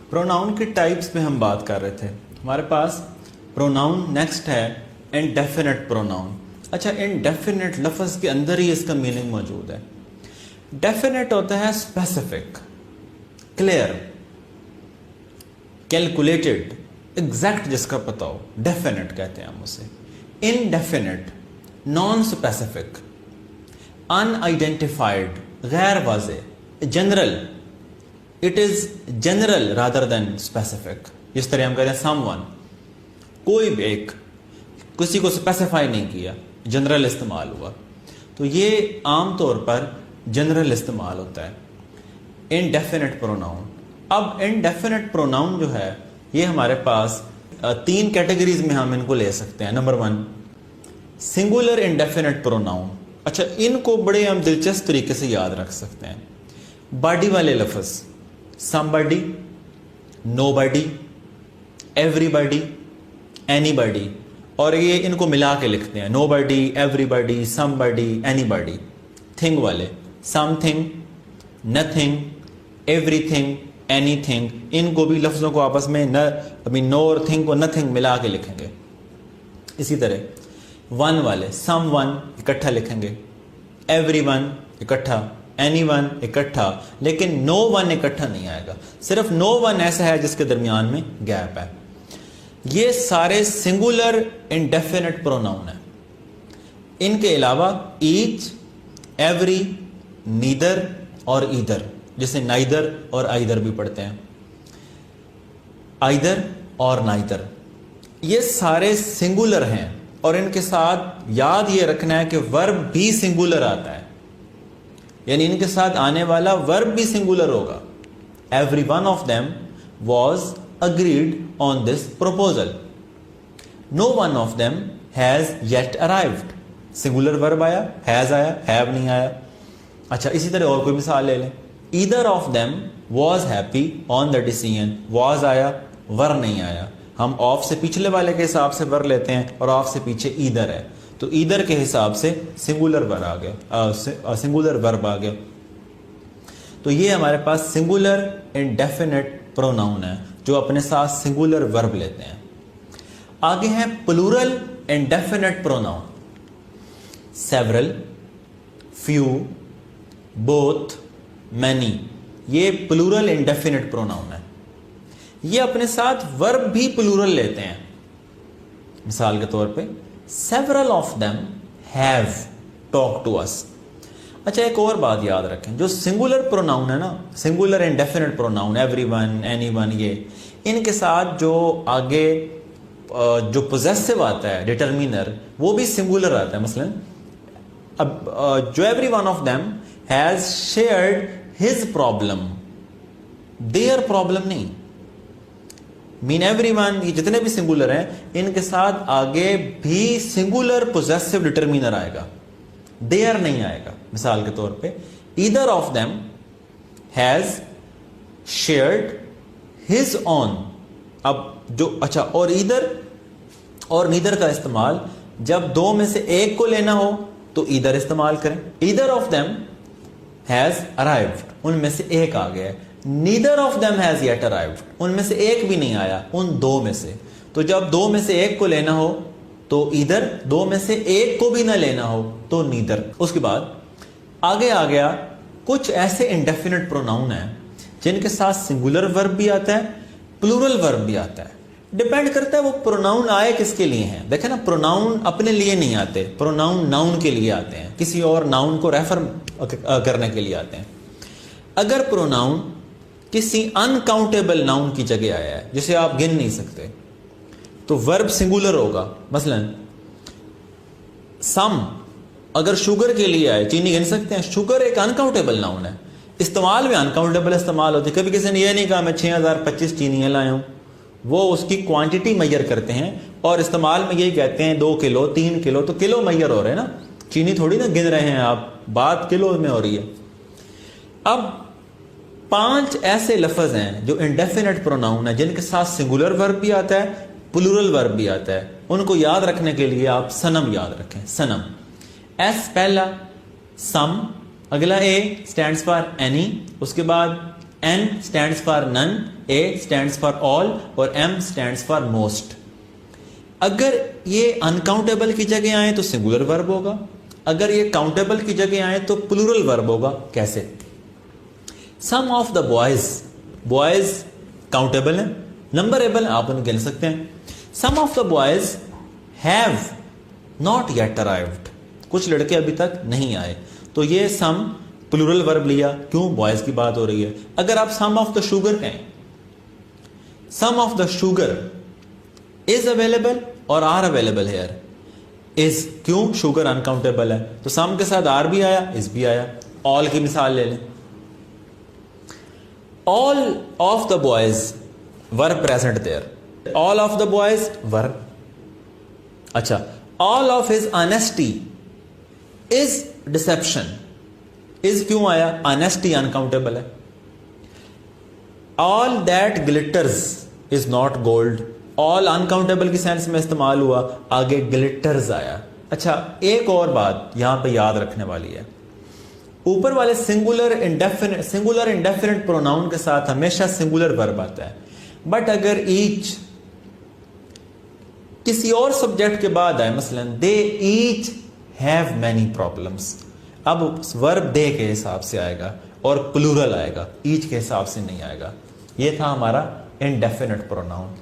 Pronoun के types में हम बात कर रहे थे। हमारे पास प्रोनाउन नेक्स्ट है इनडेफिनेट प्रोनाउन। अच्छा, इनडेफिनेट लफ्ज़ के अंदर ही इसका मीनिंग मौजूद है। डेफिनेट होता है स्पेसिफिक, क्लियर, कैलकुलेटेड, एग्जैक्ट, जिसका पता हो, डेफिनेट कहते हैं हम उसे। इनडेफिनेट नॉन स्पेसिफिक, अनआइडेंटिफाइड, गैर वाज़े, general, it is general rather than specific. जिस तरह हम कह रहे हैं समवन, कोई भी एक, किसी को स्पेसिफाई नहीं किया, जनरल इस्तेमाल हुआ, तो ये आम तौर पर जनरल इस्तेमाल होता है इनडेफिनेट प्रोनाउन। अब इनडेफिनेट प्रोनाउन जो है ये हमारे पास तीन कैटेगरीज में हम इनको ले सकते हैं। Number 1, singular indefinite pronoun. अच्छा, इनको बड़े हम दिलचस्प तरीके से याद रख सकते हैं। बॉडी वाले लफ्ज़ समबडी, नोबडी, एवरीबडी, एनीबडी, और ये इनको मिला के लिखते हैं nobody, everybody, somebody, anybody. Thing वाले समथिंग, नथिंग, एवरीथिंग, एनीथिंग, इनको भी लफ्ज़ों को आपस में नो और थिंग को नथिंग मिला के लिखेंगे। इसी तरह वन वाले सम वन इकट्ठा लिखेंगे, एवरी वन इकट्ठा, एनी वन इकट्ठा, लेकिन नो वन इकट्ठा नहीं आएगा। सिर्फ नो वन ऐसा है जिसके दरमियान में गैप है। ये सारे सिंगुलर इनडेफिनेट प्रोनाउन है। इनके अलावा ईच, एवरी, नीदर और ईदर, जिसे नाइदर और आइदर भी पढ़ते हैं, आइदर और नाइदर, ये सारे सिंगुलर हैं। और इनके साथ याद ये रखना है कि वर्ब भी सिंगुलर आता है, यानी इनके साथ आने वाला वर्ब भी सिंगुलर होगा। Every one of them was agreed on this proposal, no one of them has yet arrived. Singular verb आया, हैज आया, हैव नहीं आया। अच्छा, इसी तरह और कोई मिसाल ले लें। Either of them was happy on the decision, was आया, वर नहीं आया। हम ऑफ से पिछले वाले के हिसाब से वर लेते हैं और ऑफ से पीछे ईदर है, तो ईदर के हिसाब से सिंगुलर वर्ब आ गया, सिंगुलर वर्ब आ गया। तो ये हमारे पास सिंगुलर इंडेफिनेट प्रोनाउन है जो अपने साथ सिंगुलर वर्ब लेते हैं। आगे है plural indefinite pronoun. Several, few, both, many, ये प्लूरल इंडेफिनेट प्रोनाउन है। ये अपने साथ वर्ब भी प्लूरल लेते हैं। मिसाल के तौर पे several of them have talk to us. अच्छा, एक और बात याद रखें, जो सिंगुलर प्रोनाउन है ना, singular indefinite pronoun, everyone, anyone, ये इनके साथ जो आगे जो पोजेसिव आता है, डिटरमिनर, वो भी सिंगुलर आता है। मसलन अब जो every one of them has shared his problem, their problem नहीं। मीन एवरीवन, ये जितने भी सिंगुलर हैं इनके साथ आगे भी सिंगुलर पोजेसिव डिटरमिनर आएगा, देयर नहीं आएगा। मिसाल के तौर पे either of them has shared his on. अब जो अच्छा, और ईदर और नीदर का इस्तेमाल जब दो में से एक को लेना हो तो ईदर इस्तेमाल करें। Either of them has arrived, उनमें से एक आ गया। Neither of them has yet arrived, उनमें से एक भी नहीं आया, उन दो में से। तो जब दो में से एक को लेना हो तो ईदर, दो में से एक को भी ना लेना हो तो नीदर। उसके बाद आगे आ गया कुछ ऐसे इंडेफिनेट प्रोनाउन हैं जिनके साथ सिंगुलर वर्ब भी आता है, प्लूरल वर्ब भी आता है। डिपेंड करता है वो प्रोनाउन आए किसके लिए हैं। देखे ना, प्रोनाउन अपने लिए नहीं आते, प्रोनाउन नाउन के लिए आते हैं, किसी और नाउन को रेफर करने के लिए आते हैं। अगर प्रोनाउन किसी अनकाउंटेबल नाउन की जगह आया है जिसे आप गिन नहीं सकते, तो वर्ब सिंगुलर होगा। मसलन सम अगर शुगर के लिए आए, चीनी गिन सकते हैं, शुगर एक अनकाउंटेबल नाउन है, इस्तेमाल में अनकाउंटेबल इस्तेमाल होती है। कभी किसी ने यह नहीं कहा मैं 6025 चीनियाँ लाया हूँ, वो उसकी क्वांटिटी मैयर करते हैं और इस्तेमाल में यही कहते हैं 2 किलो 3 किलो, तो किलो मैयर हो रहे हैं ना, चीनी थोड़ी ना गिन रहे हैं आप, बात किलो में हो रही है। अब 5 ऐसे लफ्ज हैं जो इंडेफिनेट प्रोनाउन है जिनके साथ सिंगुलर वर्ब भी आता है, प्लूरल वर्ब भी आता है। उनको याद रखने के लिए आप सनम याद रखें। सनम, एस पहला, सम, अगला ए स्टैंड्स फॉर एनी, उसके बाद N stands for none, A stands for all और M stands for most. अगर ये अनकाउंटेबल की जगह आए तो सिंगुलर वर्ब होगा, अगर ये काउंटेबल की जगह आए तो प्लूरल वर्ब होगा. कैसे? Some of the boys countable है, नंबरेबल, आप उन्हें गिन सकते हैं. Some of the boys have not yet arrived, कुछ लड़के अभी तक नहीं आए, तो ये सम प्लूरल वर्ब लिया. क्यों? बॉयज की बात हो रही है. अगर आप सम ऑफ द शुगर कहें, some of the sugar is available और आर अवेलेबल हेयर. इज, क्यों? शुगर अनकाउंटेबल है, तो सम के साथ आर भी आया, इज भी आया. ऑल की मिसाल ले लें. All of the boys were present there. All of the boys were. अच्छा, all of his honesty is deception. Is क्यों आया? ऑनेस्टी अनकाउंटेबल है. All that glitters is not gold. All uncountable की सेंस में इस्तेमाल हुआ, आगे ग्लिटर्स आया. अच्छा, एक और बात यहां पे याद रखने वाली है. ऊपर वाले सिंगुलर इंडेफिनिट प्रोनाउन के साथ हमेशा सिंगुलर वर्ब आता है. बट अगर ईच किसी और सब्जेक्ट के बाद आए, मसलन दे ईच हैव मैनी प्रॉब्लम्स, अब वर्ब दे के हिसाब से आएगा और प्लूरल आएगा, ईच के हिसाब से नहीं आएगा. ये था हमारा इंडेफिनिट प्रोनाउन.